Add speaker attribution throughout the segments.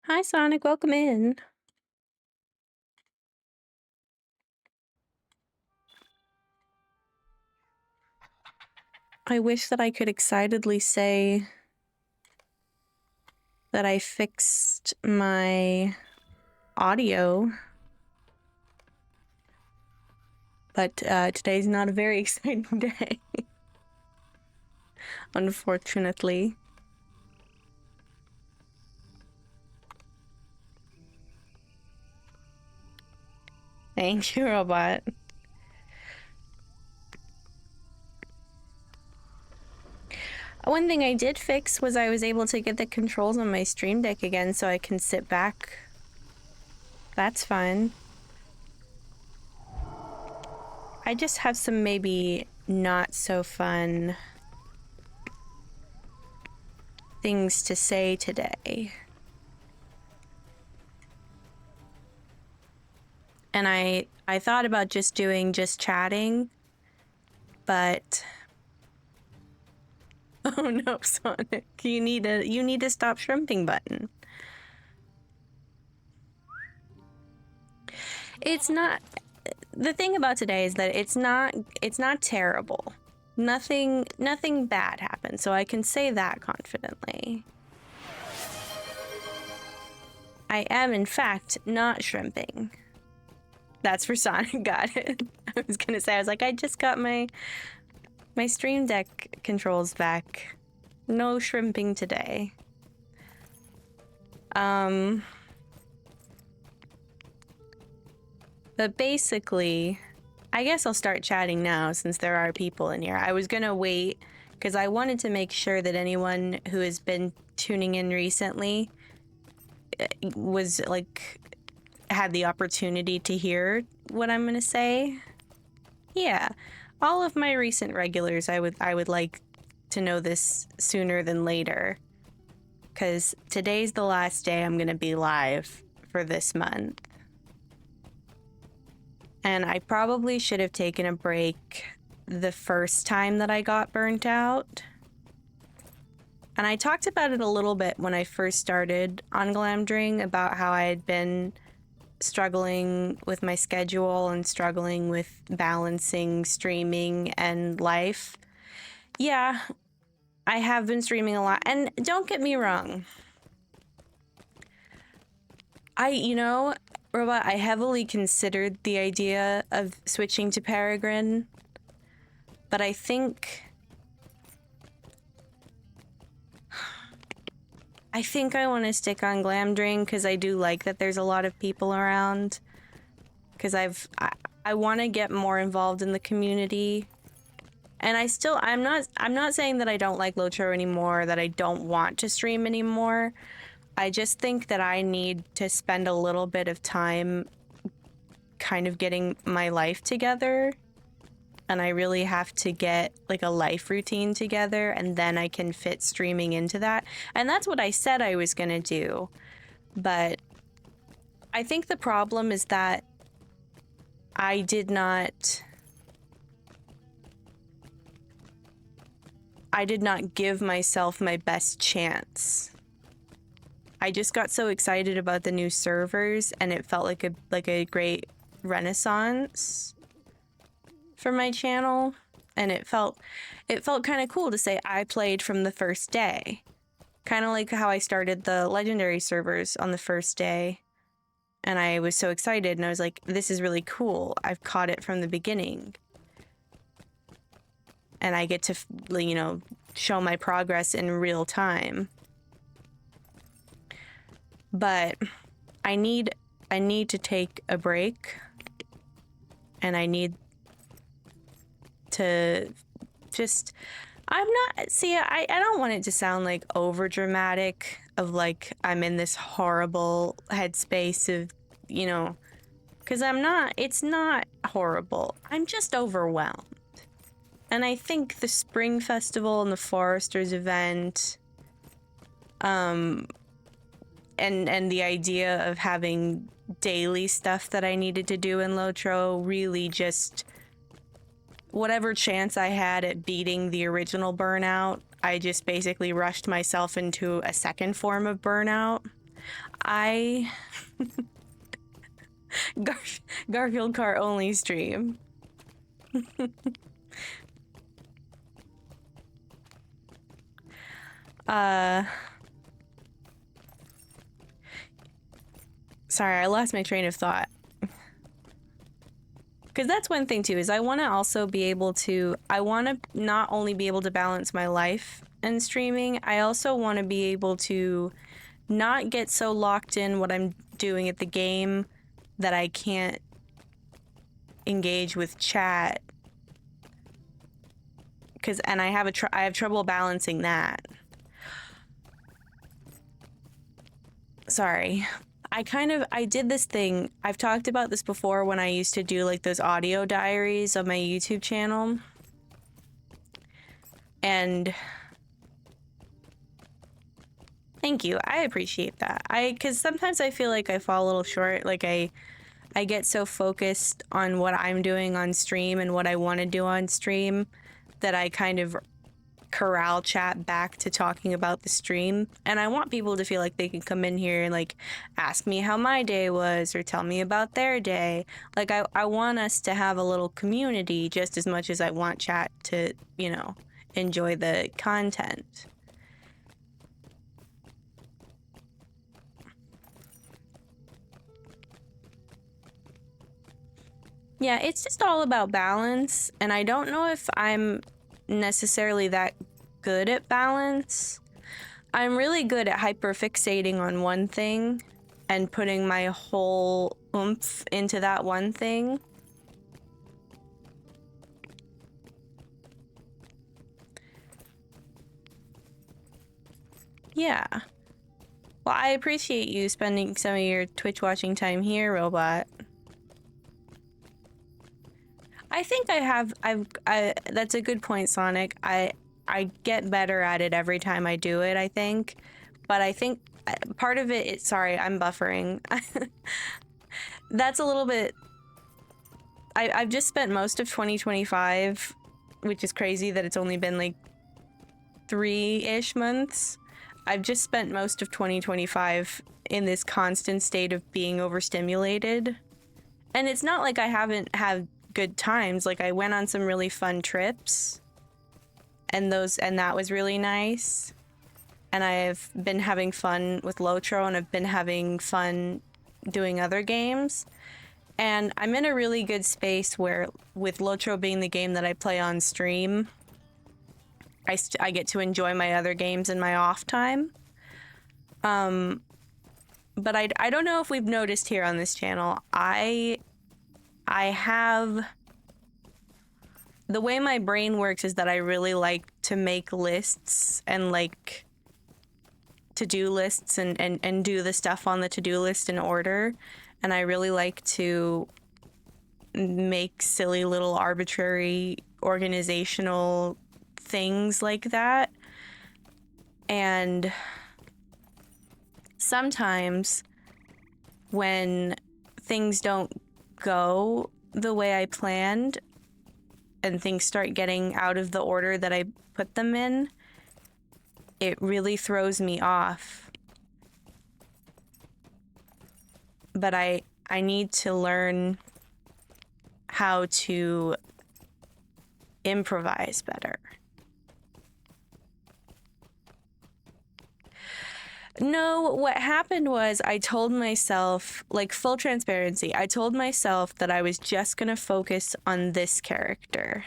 Speaker 1: Hi, Sonic. Welcome in. I wish that I could excitedly say that I fixed my audio, but today's not a very exciting day, unfortunately. Thank you, Robot. One thing I did fix was I was able to get the controls on my Stream Deck again so I can sit back. That's fun. I just have some maybe not so fun things to say today. And I thought about just doing just chatting, but oh no, Sonic, you need a stop shrimping button. It's not, the thing about today is that it's not terrible. Nothing bad happened, so I can say that confidently. I am in fact not shrimping. That's for Sonic. Got it. I was gonna say, I was like, I just got my Stream Deck controls back. No shrimping today. But basically, I guess I'll start chatting now since there are people in here. I was gonna wait because I wanted to make sure that anyone who has been tuning in recently was like had the opportunity to hear what I'm gonna say. Yeah, all of my recent regulars, I would like to know this sooner than later, because today's the last day I'm gonna be live for this month. And I probably should have taken a break the first time that I got burnt out. And I talked about it a little bit when I first started on Glamdring about how I had been struggling with my schedule and struggling with balancing streaming and life. Yeah, I have been streaming a lot. And don't get me wrong. Robot, I heavily considered the idea of switching to Peregrine, but I think I want to stick on Glamdring because I do like that there's a lot of people around. Because I want to get more involved in the community, and I'm not saying that I don't like Lotro anymore, that I don't want to stream anymore. I just think that I need to spend a little bit of time kind of getting my life together, and I really have to get like a life routine together, and then I can fit streaming into that. And that's what I said I was gonna do. But I think the problem is that I did not give myself my best chance. I just got so excited about the new servers, and it felt like a great renaissance for my channel, and it felt kind of cool to say I played from the first day, kind of like how I started the legendary servers on the first day, and I was so excited, and I was like, this is really cool. I've caught it from the beginning, and I get to show my progress in real time. But I need to take a break, and I need to just, I don't want it to sound like over dramatic of like I'm in this horrible headspace of, because I'm not. It's not horrible. I'm just overwhelmed. And I think the Spring Festival and the Foresters event and the idea of having daily stuff that I needed to do in Lotro really just whatever chance I had at beating the original Burnout, I just basically rushed myself into a second form of Burnout. I Garfield car only stream. Sorry, I lost my train of thought. Because that's one thing too, is I want to also be able to, I want to not only be able to balance my life and streaming, I also want to be able to not get so locked in what I'm doing at the game that I can't engage with chat. And I have trouble balancing that. Sorry. I did this thing. I've talked about this before when I used to do like those audio diaries on my YouTube channel. And thank you. I appreciate that. Because sometimes I feel like I fall a little short. Like I get so focused on what I'm doing on stream and what I want to do on stream that I kind of corral chat back to talking about the stream. And I want people to feel like they can come in here and like ask me how my day was or tell me about their day. Like I want us to have a little community just as much as I want chat to, you know, enjoy the content. Yeah, it's just all about balance, and I don't know if I'm necessarily that good at balance. I'm really good at hyperfixating on one thing and putting my whole oomph into that one thing. Yeah. Well, I appreciate you spending some of your Twitch watching time here, Robot. I think that's a good point, Sonic. I get better at it every time I do it, I think. But I think part of it, sorry, I'm buffering. That's a little bit... I've just spent most of 2025, which is crazy that it's only been like 3-ish months. I've just spent most of 2025 in this constant state of being overstimulated. And it's not like I haven't had good times. Like I went on some really fun trips and that was really nice. And I've been having fun with Lotro and I've been having fun doing other games. And I'm in a really good space where with Lotro being the game that I play on stream, I get to enjoy my other games in my off time. But I don't know if we've noticed here on this channel, I have... The way my brain works is that I really like to make lists and like to-do lists and do the stuff on the to-do list in order. And I really like to make silly little arbitrary organizational things like that. And sometimes when things don't go the way I planned and things start getting out of the order that I put them in, it really throws me off. But I need to learn how to improvise better. No, what happened was I told myself, like full transparency, I told myself that I was just gonna focus on this character.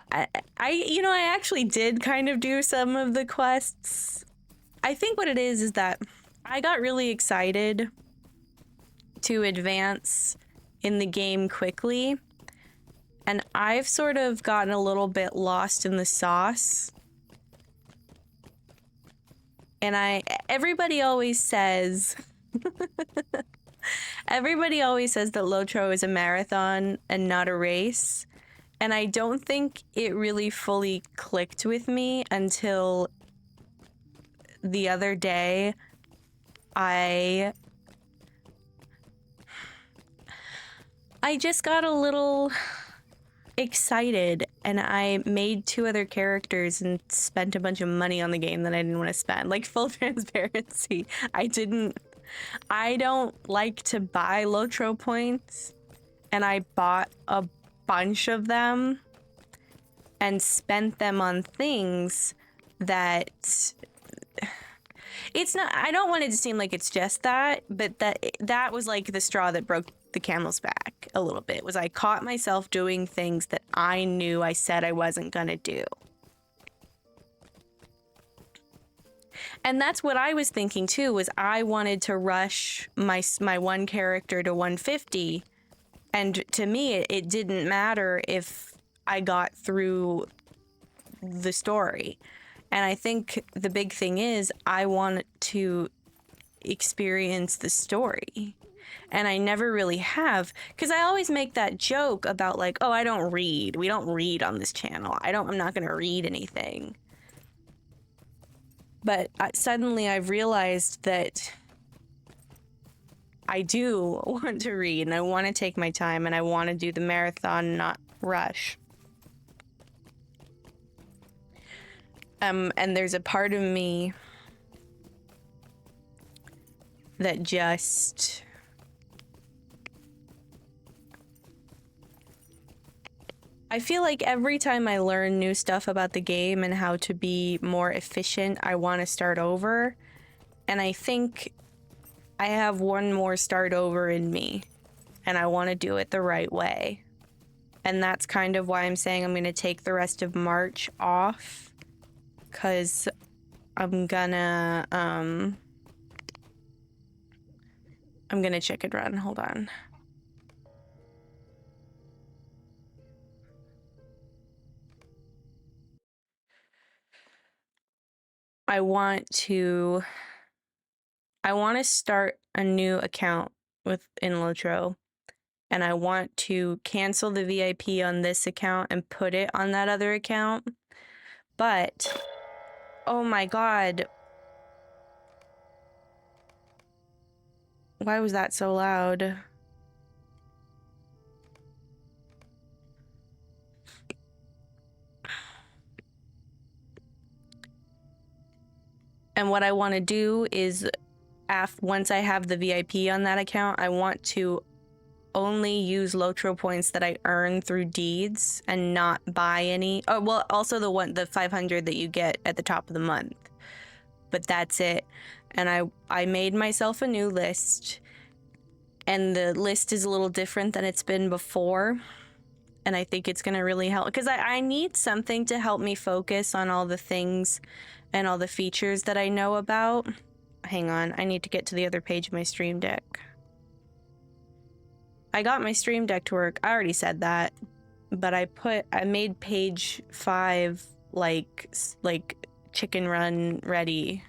Speaker 1: I actually did kind of do some of the quests. I think what it is that I got really excited to advance in the game quickly. And I've sort of gotten a little bit lost in the sauce. And everybody always says that Lotro is a marathon and not a race. And I don't think it really fully clicked with me until the other day, I just got a little excited and I made 2 other characters and spent a bunch of money on the game that I didn't want to spend. Like, full transparency, I don't like to buy Lotro points, and I bought a bunch of them and spent them on things that it's not. I don't want it to seem like it's just that, but that was like the straw that broke the camel's back a little bit. Was I caught myself doing things that I knew I said I wasn't gonna do. And that's what I was thinking too, was I wanted to rush my one character to 150, and to me it didn't matter if I got through the story. And I think the big thing is I want to experience the story. And I never really have, because I always make that joke about like, oh, I don't read. We don't read on this channel. I'm not going to read anything. But suddenly I've realized that I do want to read, and I want to take my time, and I want to do the marathon, not rush. And there's a part of me that just... I feel like every time I learn new stuff about the game and how to be more efficient, I want to start over. And I think I have one more start over in me, and I want to do it the right way. And that's kind of why I'm saying I'm going to take the rest of March off, because I'm gonna chicken run. Hold on. I want to start a new account in Lotro, and I want to cancel the VIP on this account and put it on that other account. But oh my god, why was that so loud? And what I want to do is, once I have the VIP on that account, I want to only use Lotro points that I earn through deeds and not buy any. Oh, well, also the 500 that you get at the top of the month. But that's it. And I made myself a new list, and the list is a little different than it's been before. And I think it's going to really help, because I need something to help me focus on all the things and all the features that I know about. Hang on, I need to get to the other page of my Stream Deck. I got my Stream Deck to work. I already said that, but I made page 5 like chicken run ready.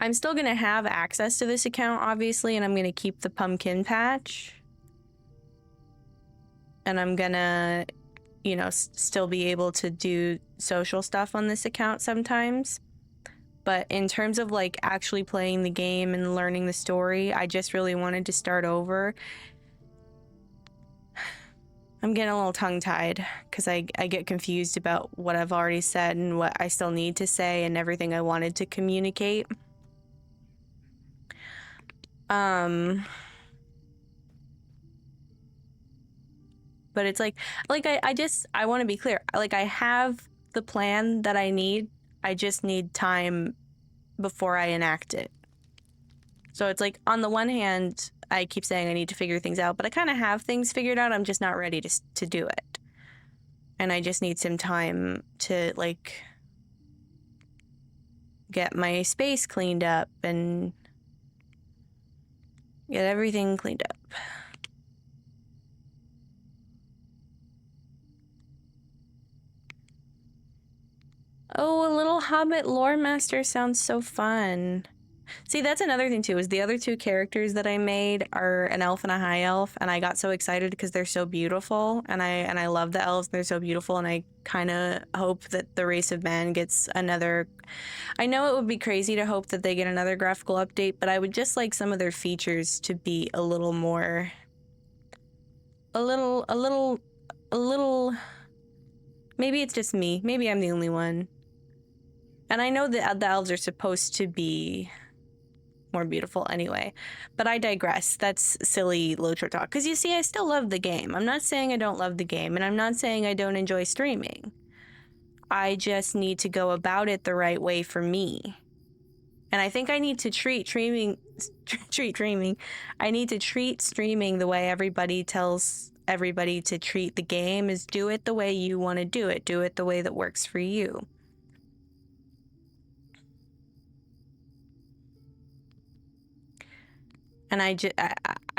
Speaker 1: I'm still gonna have access to this account, obviously, and I'm gonna keep the pumpkin patch. And I'm gonna, you know, still be able to do social stuff on this account sometimes. But in terms of like actually playing the game and learning the story, I just really wanted to start over. I'm getting a little tongue-tied because I get confused about what I've already said and what I still need to say and everything I wanted to communicate. But it's like I want to be clear. Like, I have the plan that I need. I just need time before I enact it. So it's like, on the one hand, I keep saying I need to figure things out, but I kind of have things figured out. I'm just not ready to do it. And I just need some time to, like, get my space cleaned up and get everything cleaned up. Oh, a little Hobbit lore master sounds so fun. See, that's another thing too, is the other two characters that I made are an elf and a high elf, and I got so excited because they're so beautiful, and I love the elves, they're so beautiful, and I kind of hope that the race of man gets another. I know it would be crazy to hope that they get another graphical update, but I would just like some of their features to be a little more, a little. Maybe it's just me. Maybe I'm the only one. And I know that the elves are supposed to be more beautiful anyway, but I digress. That's silly Lotro talk. Because you see, I still love the game. I'm not saying I don't love the game, and I'm not saying I don't enjoy streaming. I just need to go about it the right way for me. And I think I need to treat streaming. I need to treat streaming the way everybody tells everybody to treat the game, is do it the way you want to do it. Do it the way that works for you. And I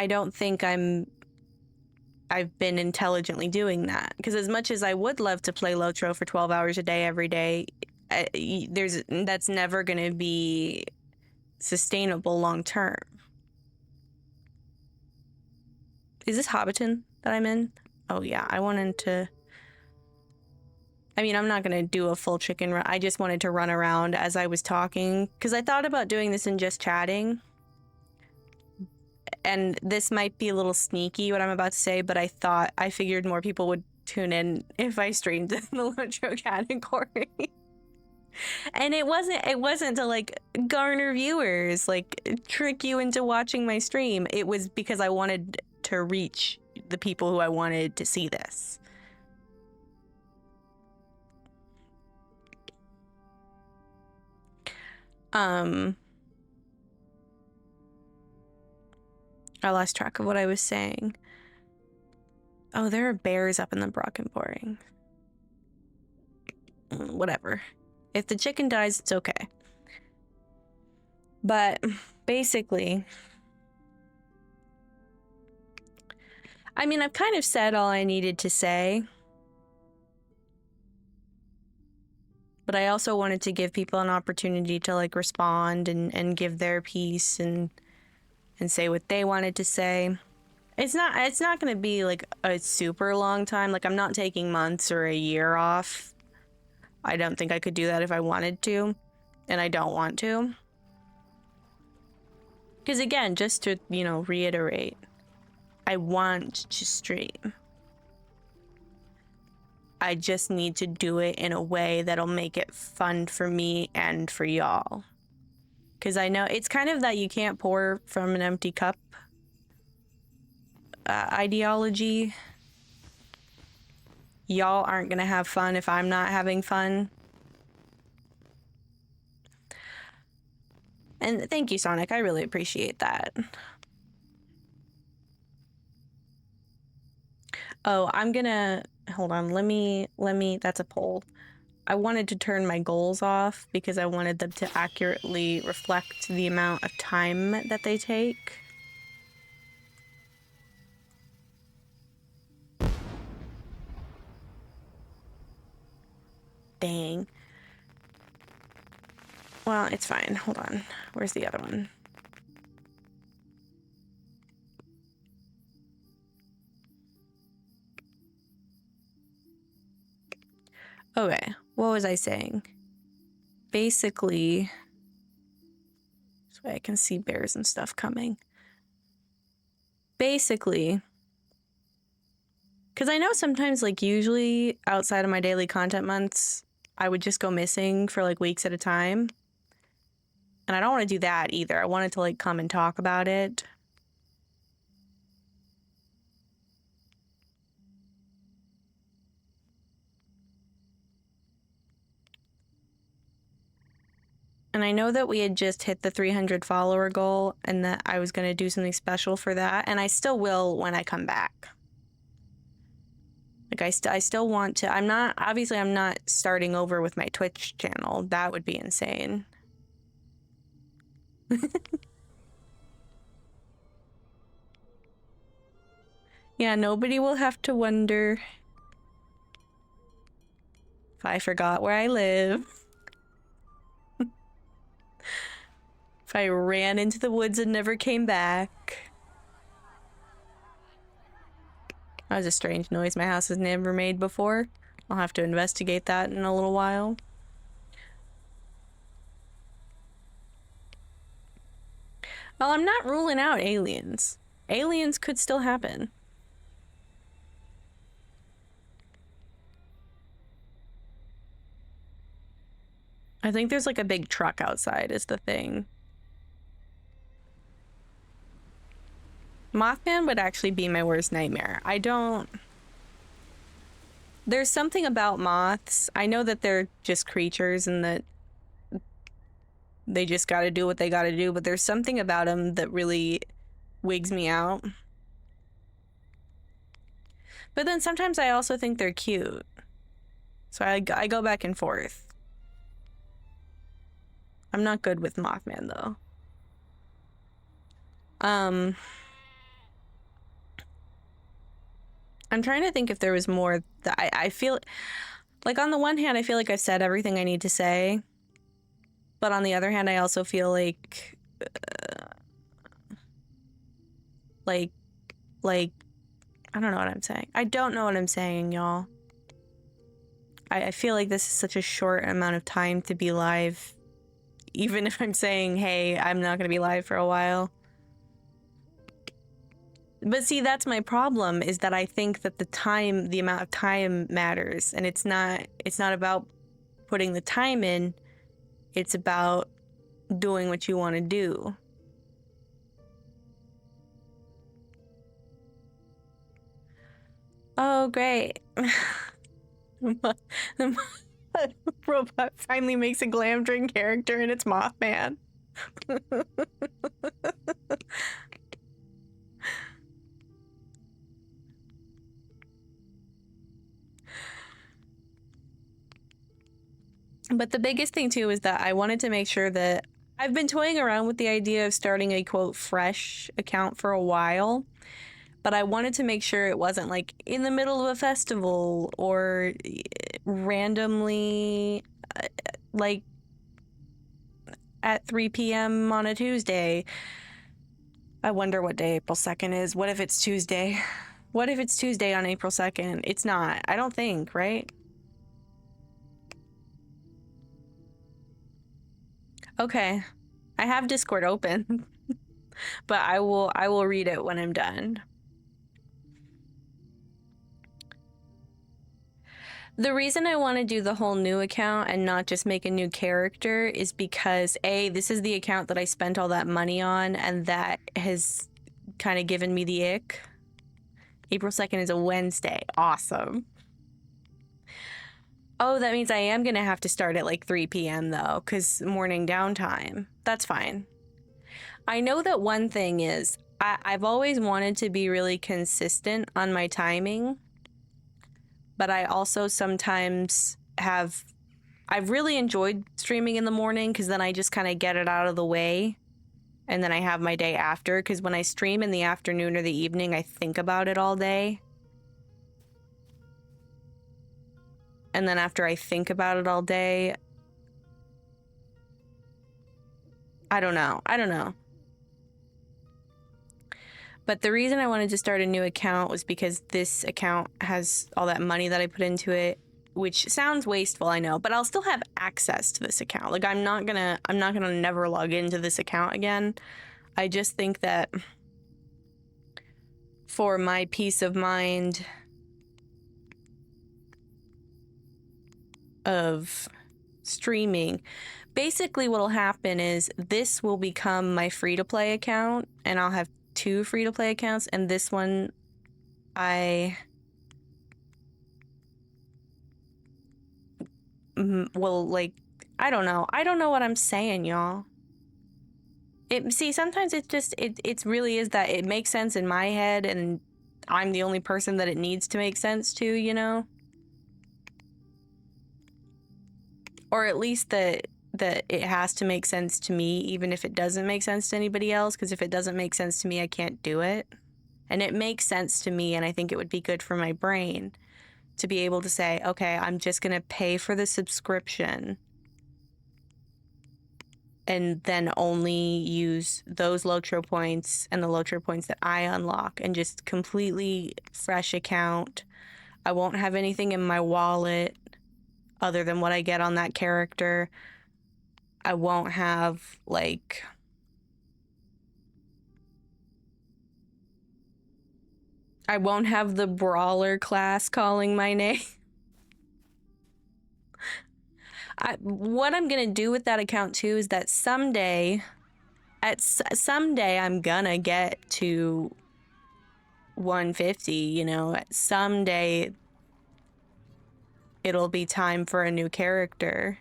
Speaker 1: don't think I've been intelligently doing that, because as much as I would love to play Lotro for 12 hours a day every day, that's never going to be sustainable long term. Is this Hobbiton that I'm in? Oh yeah, I wanted to. I mean, I'm not going to do a full chicken run. I just wanted to run around as I was talking, because I thought about doing this in just chatting. And this might be a little sneaky what I'm about to say, but I figured more people would tune in if I streamed in the Lotro category. And it wasn't to like garner viewers, like trick you into watching my stream. It was because I wanted to reach the people who I wanted to see this. I lost track of what I was saying. Oh, there are bears up in the Brockenboring. Whatever. If the chicken dies, it's okay. But basically, I mean, I've kind of said all I needed to say. But I also wanted to give people an opportunity to like respond and give their piece and say what they wanted to say. It's not going to be like a super long time. Like, I'm not taking months or a year off. I don't think I could do that if I wanted to, and I don't want to. Because again, just to, reiterate, I want to stream. I just need to do it in a way that'll make it fun for me and for y'all. Because I know it's kind of that you can't pour from an empty cup ideology. Y'all aren't going to have fun if I'm not having fun. And thank you, Sonic. I really appreciate that. Oh, I'm gonna... Hold on. Let me... That's a poll. I wanted to turn my goals off because I wanted them to accurately reflect the amount of time that they take. Dang. Well, it's fine. Hold on. Where's the other one? Okay. What was I saying? Basically, this way I can see bears and stuff coming. Basically, because I know sometimes, like, usually outside of my daily content months, I would just go missing for like weeks at a time. And I don't want to do that either. I wanted to like come and talk about it. And I know that we had just hit the 300 follower goal and that I was going to do something special for that. And I still will when I come back. Like, I still want to. I'm not starting over with my Twitch channel. That would be insane. Yeah, nobody will have to wonder if I forgot where I live. If I ran into the woods and never came back. That was a strange noise my house has never made before. I'll have to investigate that in a little while. Well, I'm not ruling out aliens. Aliens could still happen. I think there's like a big truck outside is the thing. Mothman would actually be my worst nightmare. There's something about moths. I know that they're just creatures and that they just gotta do what they gotta do, but there's something about them that really wigs me out. But then sometimes I also think they're cute. So I go back and forth. I'm not good with Mothman, though. I'm trying to think if there was more that I feel like on the one hand, I feel like I've said everything I need to say. But on the other hand, I also feel like I don't know what I'm saying. I don't know what I'm saying, y'all. I feel like this is such a short amount of time to be live. Even if I'm saying, hey, I'm not going to be live for a while. But see, that's my problem, is that I think that the amount of time matters. And it's not about putting the time in. It's about doing what you want to do. Oh, great. The robot finally makes a Glamdring character and it's Mothman. But the biggest thing too is that I wanted to make sure that I've been toying around with the idea of starting a quote fresh account for a while, but I wanted to make sure it wasn't like in the middle of a festival or randomly like at 3 p.m. on a Tuesday. I wonder what day April 2nd is. What if it's Tuesday? What if it's Tuesday on April 2nd? It's not. I don't think, right? Okay. I have Discord open. But I will read it when I'm done. The reason I want to do the whole new account and not just make a new character is because A, this is the account that I spent all that money on and that has kind of given me the ick. April 2nd is a Wednesday. Awesome. Oh, that means I am going to have to start at like 3 p.m. though, because morning downtime. That's fine. I know that one thing is I've always wanted to be really consistent on my timing, but I also sometimes I've really enjoyed streaming in the morning because then I just kind of get it out of the way and then I have my day after, because when I stream in the afternoon or the evening, I think about it all day. And then after I think about it all day, I don't know. But the reason I wanted to start a new account was because this account has all that money that I put into it, which sounds wasteful, I know, but I'll still have access to this account. Like I'm not gonna never log into this account again. I just think that for my peace of mind of streaming, basically what'll happen is this will become my free-to-play account and I'll have 2 free-to-play accounts, and this one I will like, I don't know what I'm saying, y'all. Sometimes it's just it really is that it makes sense in my head and I'm the only person that it needs to make sense to, you know? Or at least that it has to make sense to me, even if it doesn't make sense to anybody else, because if it doesn't make sense to me, I can't do it. And it makes sense to me, and I think it would be good for my brain to be able to say, okay, I'm just going to pay for the subscription and then only use those Lotro points and the Lotro points that I unlock, and just completely fresh account. I won't have anything in my wallet other than what I get on that character. I won't have, like, I won't have the brawler class calling my name. What I'm gonna do with that account too is that someday I'm gonna get to 150, you know. Someday it'll be time for a new character.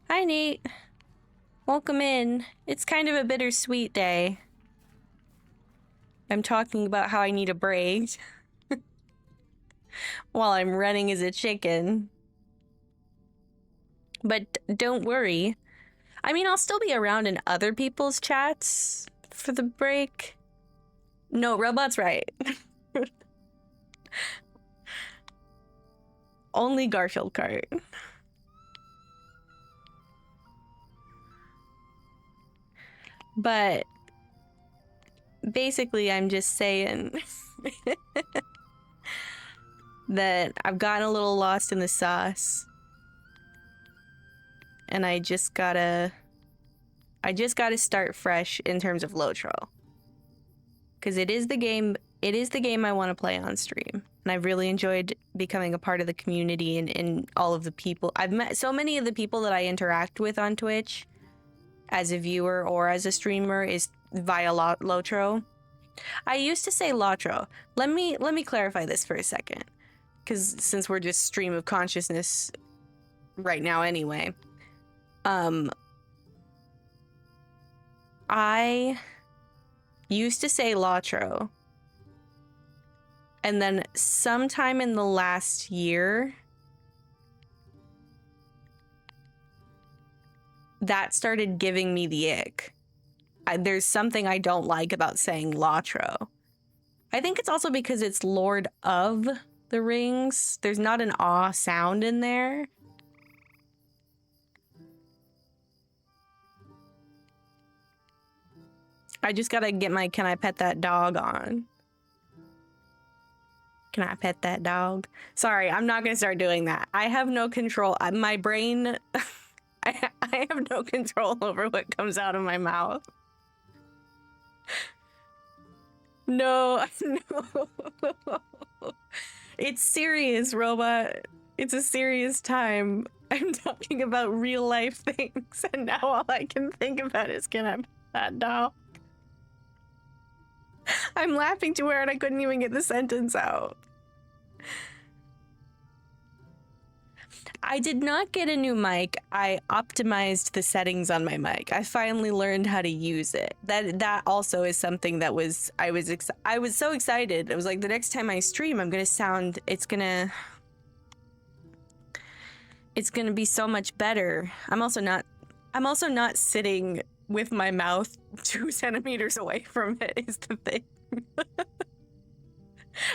Speaker 1: Hi, Nate. Welcome in. It's kind of a bittersweet day. I'm talking about how I need a break while I'm running as a chicken. But don't worry. I mean, I'll still be around in other people's chats for the break. No, Robot's right. Only Garfield Kart. But basically, I'm just saying that I've gotten a little lost in the sauce. And I just gotta start fresh in terms of Lotro. Because it is the game I want to play on stream. And I've really enjoyed becoming a part of the community and all of the people. I've met so many of the people that I interact with on Twitch as a viewer or as a streamer is via Lotro. I used to say Lotro. Let me clarify this for a second. Because since we're just stream of consciousness right now anyway. I used to say Lotro, and then sometime in the last year, that started giving me the ick. There's something I don't like about saying Lotro. I think it's also because it's Lord of the Rings. There's not an aw sound in there. I just gotta get my can I pet that dog on. Can I pet that dog? Sorry, I'm not gonna start doing that. I have no control. My brain, I have no control over what comes out of my mouth. No. It's serious, Robot. It's a serious time. I'm talking about real life things, and now all I can think about is can I pet that dog? I'm laughing to where I couldn't even get the sentence out. I did not get a new mic. I optimized the settings on my mic. I finally learned how to use it. That also is something that I was so excited. It was like the next time I stream, I'm gonna sound. It's gonna be so much better. I'm also not sitting with my mouth 2 centimeters away from it is the thing.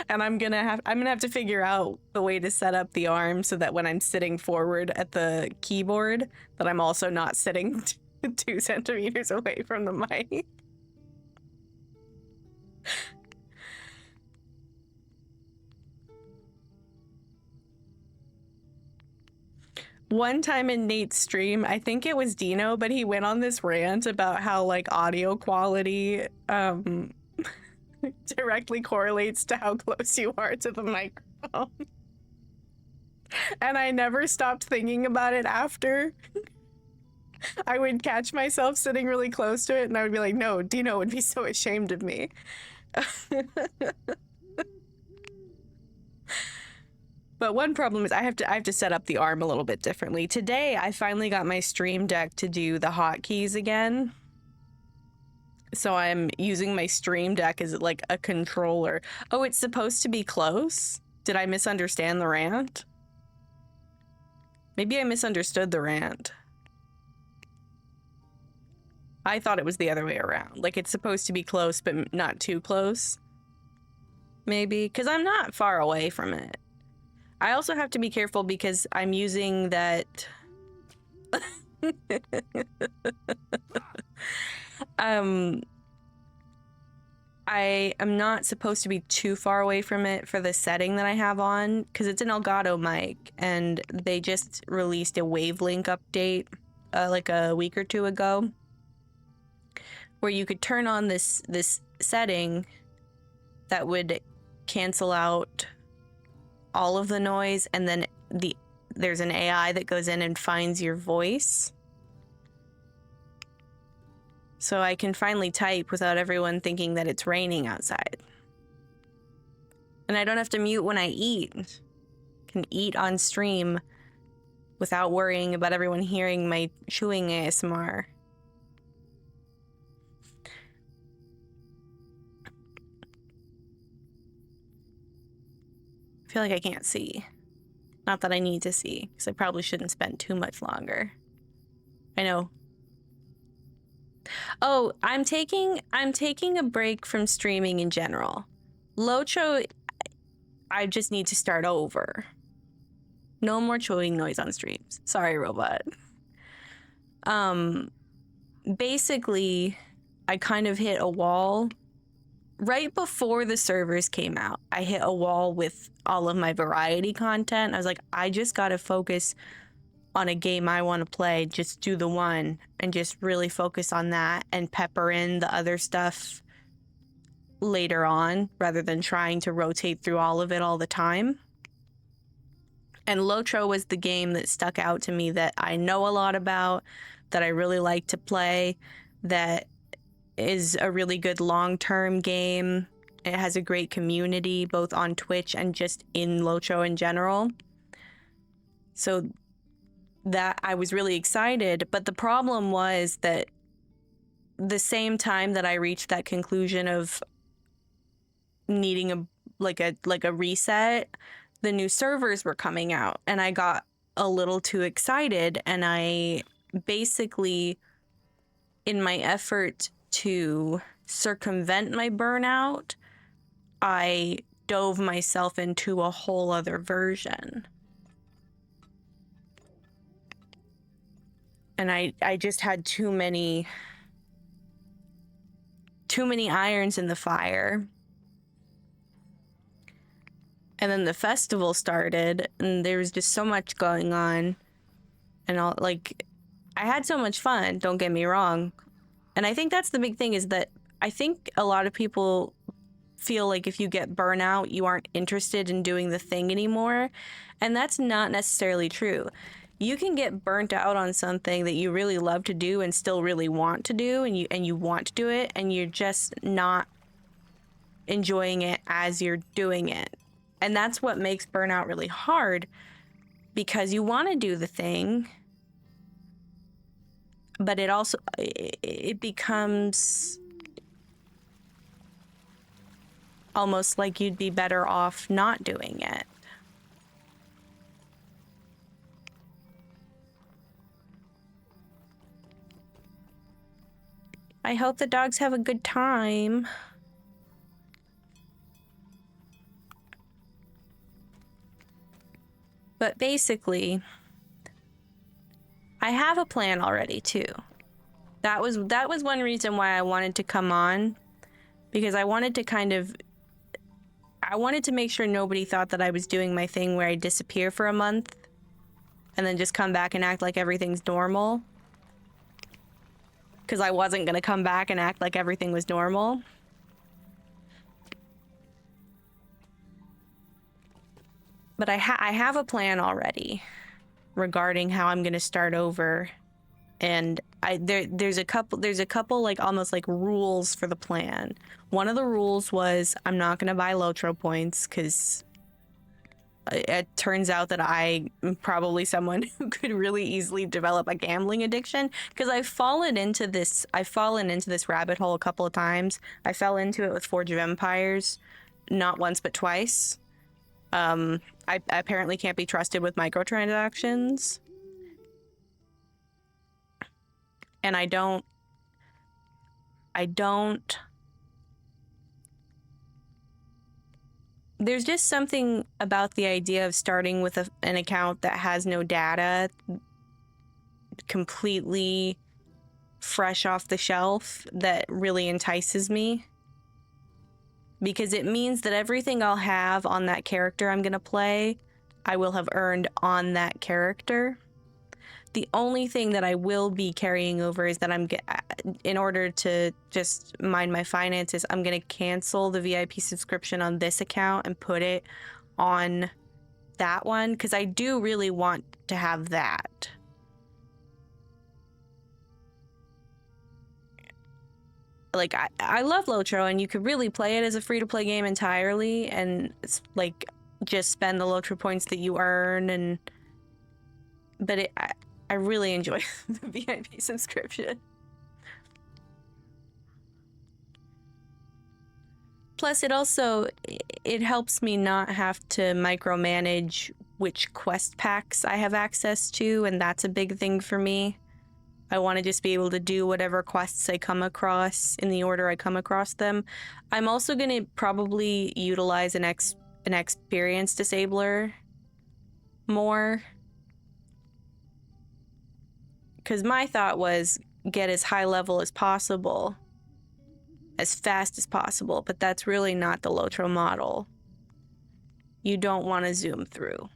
Speaker 1: And I'm gonna have to figure out the way to set up the arm so that when I'm sitting forward at the keyboard, that I'm also not sitting 2 centimeters away from the mic. One time in Nate's stream, I think it was Dino, but he went on this rant about how like audio quality directly correlates to how close you are to the microphone. And I never stopped thinking about it after. I would catch myself sitting really close to it and I would be like, no, Dino would be so ashamed of me. But one problem is I have to set up the arm a little bit differently. Today, I finally got my Stream Deck to do the hotkeys again. So I'm using my Stream Deck as like a controller. Oh, it's supposed to be close? Did I misunderstand the rant? Maybe I misunderstood the rant. I thought it was the other way around. Like it's supposed to be close, but not too close. Maybe, because I'm not far away from it. I also have to be careful because I'm using that I am not supposed to be too far away from it for the setting that I have on, because it's an Elgato mic, and they just released a Wavelink update like a week or two ago, where you could turn on this setting that would cancel out all of the noise, and then there's an AI that goes in and finds your voice. So I can finally type without everyone thinking that it's raining outside. And I don't have to mute when I eat. I can eat on stream without worrying about everyone hearing my chewing ASMR. I feel like I can't see. Not that I need to see, because I probably shouldn't spend too much longer. I know. Oh, I'm taking a break from streaming in general. Locho, I just need to start over. No more chewing noise on streams. Sorry, robot. Basically, I kind of hit a wall right before the servers came out. I hit a wall with all of my variety content. I was like, I just gotta focus on a game I want to play, just do the one and just really focus on that and pepper in the other stuff later on rather than trying to rotate through all of it all the time. And Lotro was the game that stuck out to me that I know a lot about, that I really like to play, that is a really good long-term game. It has a great community both on Twitch and just in Lotro in general. So that I was really excited, but the problem was that the same time that I reached that conclusion of needing a reset, the new servers were coming out, and I got a little too excited, and I basically, in my effort to circumvent my burnout, I dove myself into a whole other version. And I just had too many irons in the fire. And then the festival started, and there was just so much going on. And I had so much fun, don't get me wrong. And I think that's the big thing, is that I think a lot of people feel like if you get burnout, you aren't interested in doing the thing anymore. And that's not necessarily true. You can get burnt out on something that you really love to do and still really want to do, and you want to do it, and you're just not enjoying it as you're doing it. And that's what makes burnout really hard, because you want to do the thing, but it becomes almost like you'd be better off not doing it. I hope the dogs have a good time. But basically, I have a plan already too. That was one reason why I wanted to come on, because I wanted to make sure nobody thought that I was doing my thing where I disappear for a month and then just come back and act like everything's normal. Because I wasn't going to come back and act like everything was normal. But I have a plan already regarding how I'm going to start over. And there's a couple like almost like rules for the plan. One of the rules was I'm not going to buy Lotro points, because it turns out that I'm probably someone who could really easily develop a gambling addiction, because I've fallen into this rabbit hole a couple of times. I fell into it with Forge of Empires, not once but twice. I apparently can't be trusted with microtransactions. And I don't there's just something about the idea of starting with an account that has no data completely fresh off the shelf that really entices me. Because it means that everything I'll have on that character I'm going to play, I will have earned on that character. The only thing that I will be carrying over is that in order to just mind my finances, I'm going to cancel the VIP subscription on this account and put it on that one, because I do really want to have that. Like, I love Lotro, and you could really play it as a free-to-play game entirely, and it's like just spend the Lotro points that you earn, but I really enjoy the VIP subscription. Plus, it helps me not have to micromanage which quest packs I have access to, and that's a big thing for me. I want to just be able to do whatever quests I come across in the order I come across them. I'm also going to probably utilize an experience disabler more. Because my thought was get as high level as possible, as fast as possible, but that's really not the Lotro model. You don't want to zoom through.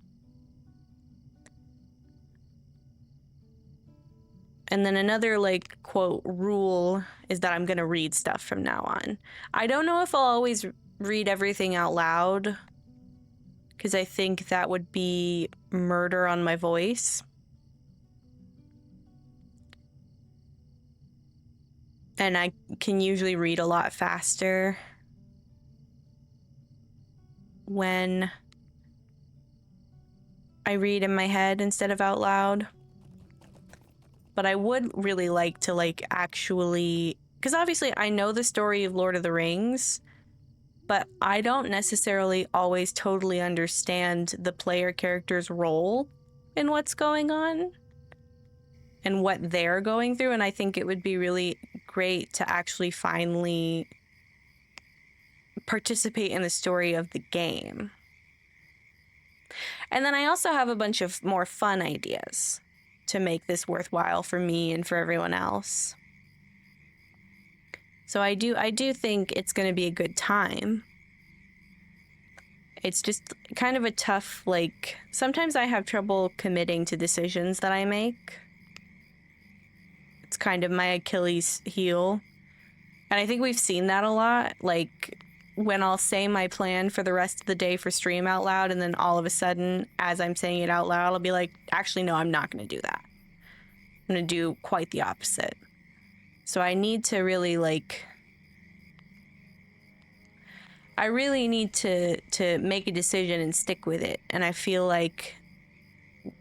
Speaker 1: And then another, like, quote, rule is that I'm going to read stuff from now on. I don't know if I'll always read everything out loud, because I think that would be murder on my voice. And I can usually read a lot faster when I read in my head instead of out loud. But I would really like to, like, actually... Because obviously I know the story of Lord of the Rings, but I don't necessarily always totally understand the player character's role in what's going on and what they're going through. And I think it would be really great to actually finally participate in the story of the game. And then I also have a bunch of more fun ideas to make this worthwhile for me and for everyone else. So I do think it's going to be a good time. It's just kind of a tough, like, sometimes I have trouble committing to decisions that I make. It's kind of my Achilles heel. And I think we've seen that a lot. Like, when I'll say my plan for the rest of the day for stream out loud, and then all of a sudden, as I'm saying it out loud, I'll be like, actually, no, I'm not going to do that. I'm going to do quite the opposite. So I need to really, like... I really need to make a decision and stick with it. And I feel like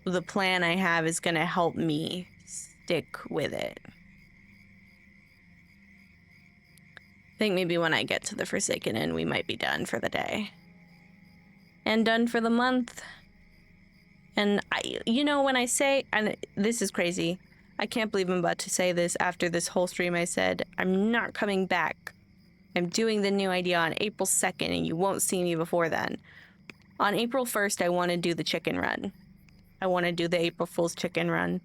Speaker 1: the plan I have is going to help me stick with it. I think maybe when I get to the Forsaken Inn, we might be done for the day. And done for the month. And when I say, and this is crazy, I can't believe I'm about to say this after this whole stream I said, I'm not coming back. I'm doing the new idea on April 2nd, and you won't see me before then. On April 1st, I want to do the chicken run. I want to do the April Fool's chicken run.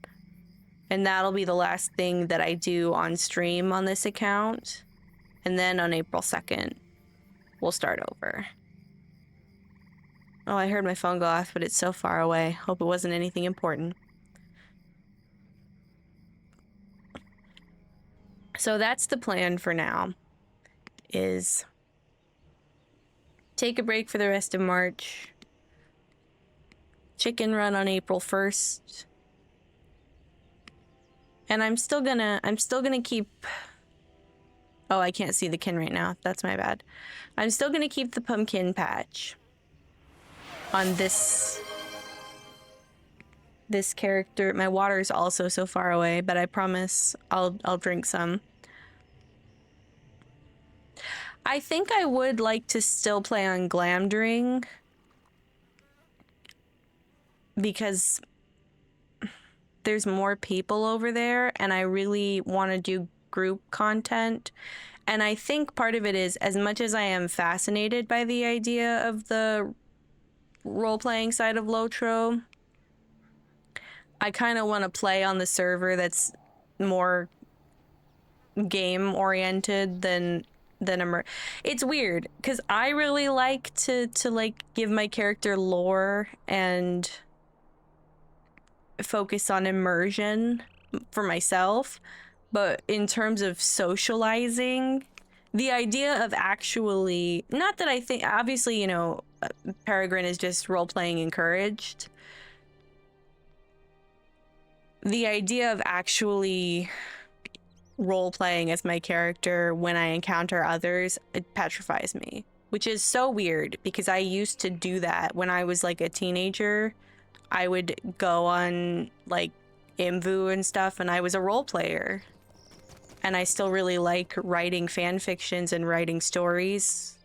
Speaker 1: And that'll be the last thing that I do on stream on this account. And then on April 2nd, we'll start over. Oh, I heard my phone go off, but it's so far away. Hope it wasn't anything important. So that's the plan for now. Is take a break for the rest of March, chicken run on April 1st, and I'm still gonna keep, oh, I can't see the kin right now, that's my bad. I'm still gonna keep the pumpkin patch on this character. My water is also so far away, but I promise I'll drink some. I think I would like to still play on Glamdring because there's more people over there and I really want to do group content. And I think part of it is, as much as I am fascinated by the idea of the role-playing side of Lotro, I kind of want to play on the server that's more game oriented than it's weird because I really like to like give my character lore and focus on immersion for myself, but in terms of socializing, the idea of actually, not that I think, obviously, you know, Peregrine is just role-playing encouraged. The idea of actually role-playing as my character when I encounter others, it petrifies me, which is so weird because I used to do that when I was like a teenager. I would go on like Imvu and stuff, and I was a role player. And I still really like writing fan fictions and writing stories,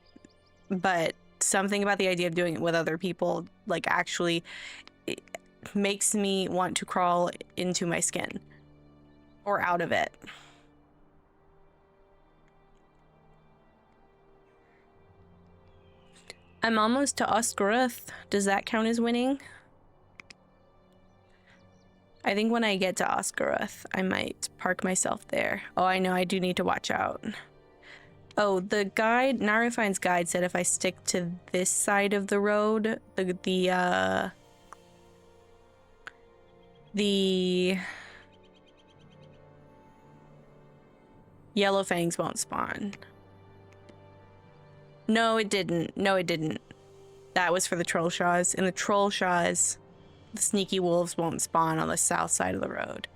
Speaker 1: but something about the idea of doing it with other people, like, actually it makes me want to crawl into my skin or out of it. I'm almost to Oscaroth. Does that count as winning? I think when I get to Oscaroth, I might park myself there. Oh, I know, I do need to watch out. Oh, the guide, Narufine's guide said if I stick to this side of the road, the Yellow Fangs won't spawn. No, it didn't. No, it didn't. That was for the Trollshaws. In the Trollshaws, the sneaky wolves won't spawn on the south side of the road.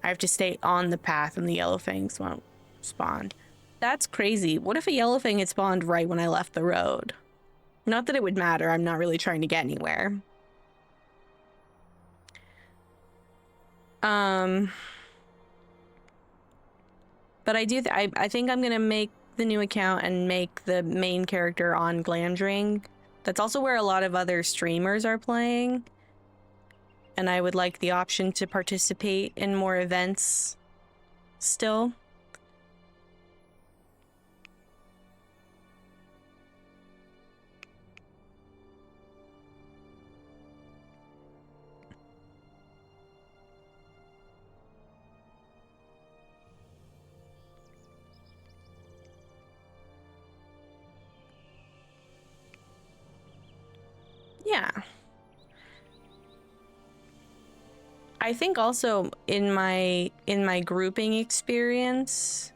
Speaker 1: I have to stay on the path and the Yellow Fangs won't spawn. That's crazy. What if a Yellow Fang had spawned right when I left the road? Not that it would matter. I'm not really trying to get anywhere. But I do. I think I'm gonna make the new account and make the main character on Glamdring. That's also where a lot of other streamers are playing. And I would like the option to participate in more events still. Yeah. I think also in my grouping experience,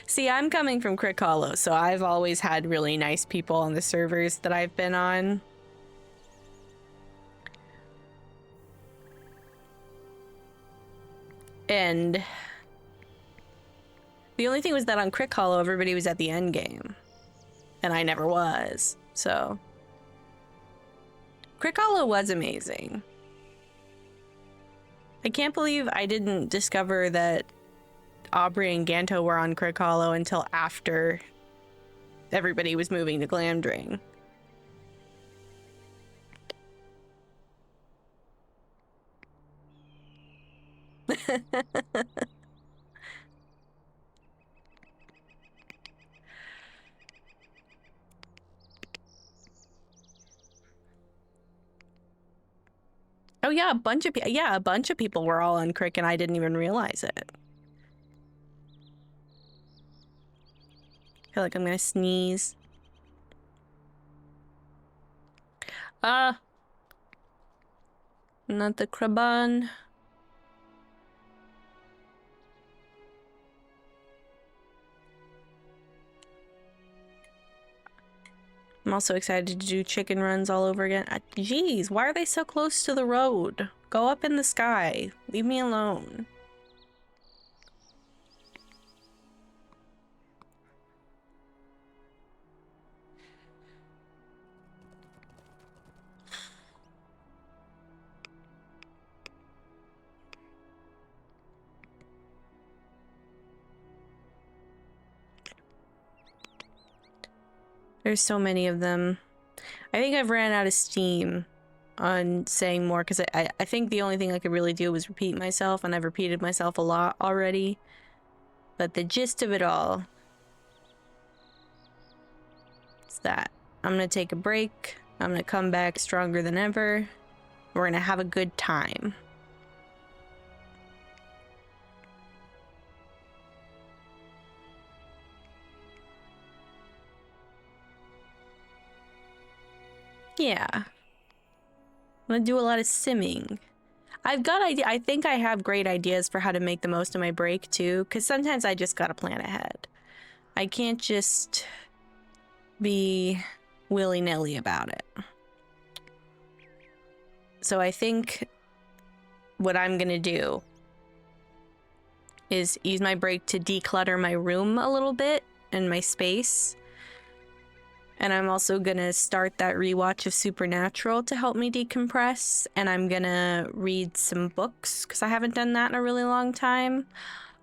Speaker 1: see, I'm coming from Crick Hollow, so I've always had really nice people on the servers that I've been on. And the only thing was that on Crick Hollow, everybody was at the end game, and I never was. So Crick Hollow was amazing. I can't believe I didn't discover that Aubrey and Ganto were on Crick Hollow until after everybody was moving to Glamdring. Oh yeah, a bunch of people were all on Crick and I didn't even realize it. I feel like I'm gonna sneeze. Not the Kraban. I'm also excited to do chicken runs all over again. Geez, why are they so close to the road? Go up in the sky. Leave me alone. There's so many of them. I think I've ran out of steam on saying more because I think the only thing I could really do was repeat myself, and I've repeated myself a lot already. But the gist of it all is that I'm gonna take a break. I'm gonna come back stronger than ever. We're gonna have a good time. Yeah. I'm gonna do a lot of simming. I think I have great ideas for how to make the most of my break too, because sometimes I just gotta plan ahead. I can't just be willy-nilly about it. So I think what I'm gonna do is use my break to declutter my room a little bit and my space. And I'm also gonna start that rewatch of Supernatural to help me decompress. And I'm gonna read some books because I haven't done that in a really long time.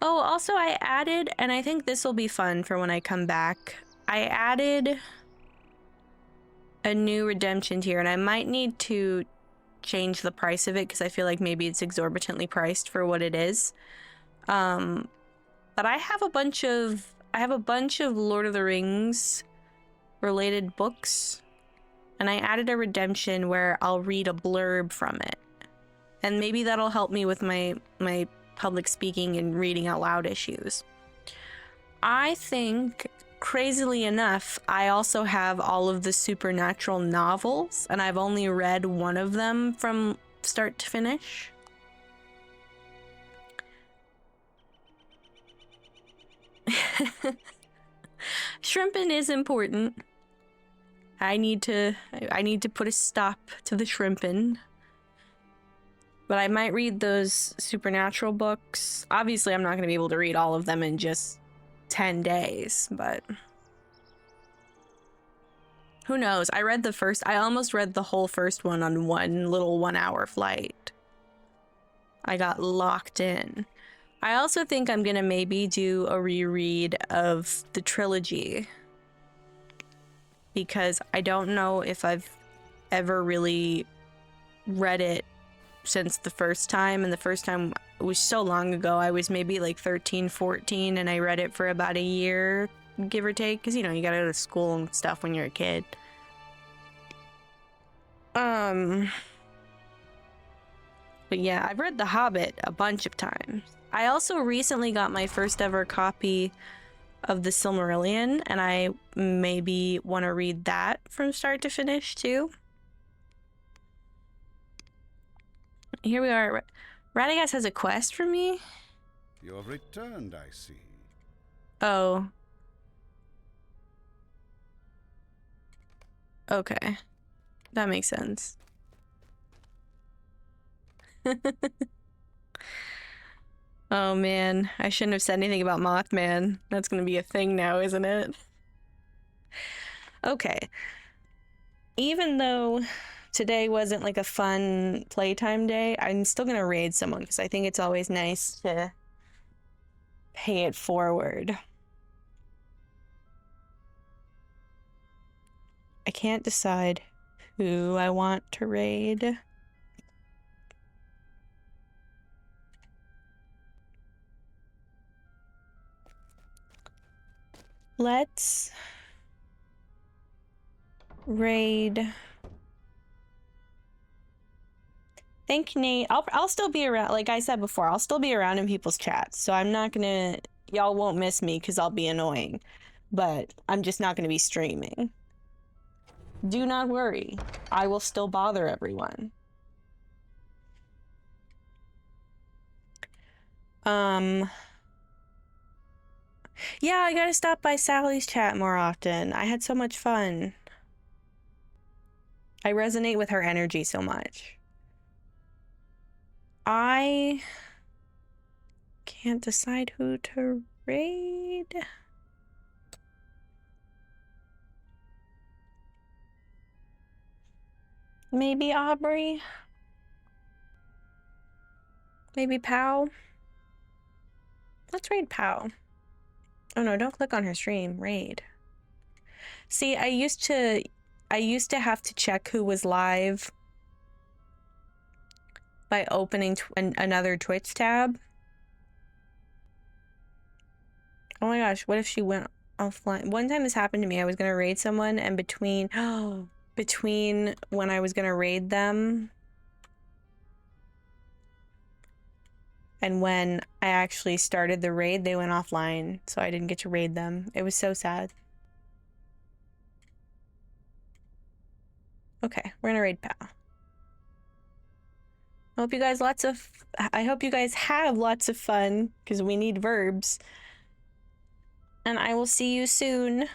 Speaker 1: Oh, also I added, and I think this will be fun for when I come back, I added a new redemption tier, and I might need to change the price of it because I feel like maybe it's exorbitantly priced for what it is. But I have a bunch of Lord of the Rings related books, and I added a redemption where I'll read a blurb from it, and maybe that'll help me with my public speaking and reading out loud issues. I think, crazily enough, I also have all of the Supernatural novels, and I've only read one of them from start to finish. Shrimping is important. I need to put a stop to the shrimping. But I might read those Supernatural books. Obviously, I'm not going to be able to read all of them in just 10 days, but who knows? I almost read the whole first one on one little 1-hour flight. I got locked in. I also think I'm going to maybe do a reread of the trilogy, because I don't know if I've ever really read it since the first time, and the first time was so long ago. I was maybe like 13, 14, and I read it for about a year, give or take, because you gotta go to school and stuff when you're a kid. But yeah, I've read The Hobbit a bunch of times. I also recently got my first ever copy of the Silmarillion, and I maybe want to read that from start to finish too. Here we are. Radagast has a quest for me?
Speaker 2: You've returned, I see.
Speaker 1: Oh. Okay. That makes sense. Oh man, I shouldn't have said anything about Mothman. That's gonna be a thing now, isn't it? Okay. Even though today wasn't like a fun playtime day, I'm still gonna raid someone because I think it's always nice to pay it forward. I can't decide who I want to raid. Let's raid. Thank you, Nate. I'll still be around. Like I said before, I'll still be around in people's chats. So I'm not gonna. Y'all won't miss me because I'll be annoying. But I'm just not gonna be streaming. Do not worry. I will still bother everyone. Yeah, I gotta stop by Sally's chat more often. I had so much fun. I resonate with her energy so much. I can't decide who to raid. Maybe Aubrey? Maybe Pow? Let's raid Pow. Oh no, don't click on her stream. Raid. See, I used to have to check who was live by opening another Twitch tab. Oh my gosh, what if she went offline. One time this happened to me. I was gonna raid someone, and between when I was gonna raid them and when I actually started the raid, they went offline, so I didn't get to raid them. It was so sad. Okay, we're gonna raid Pal. I hope you guys have lots of fun, because we need verbs. And I will see you soon.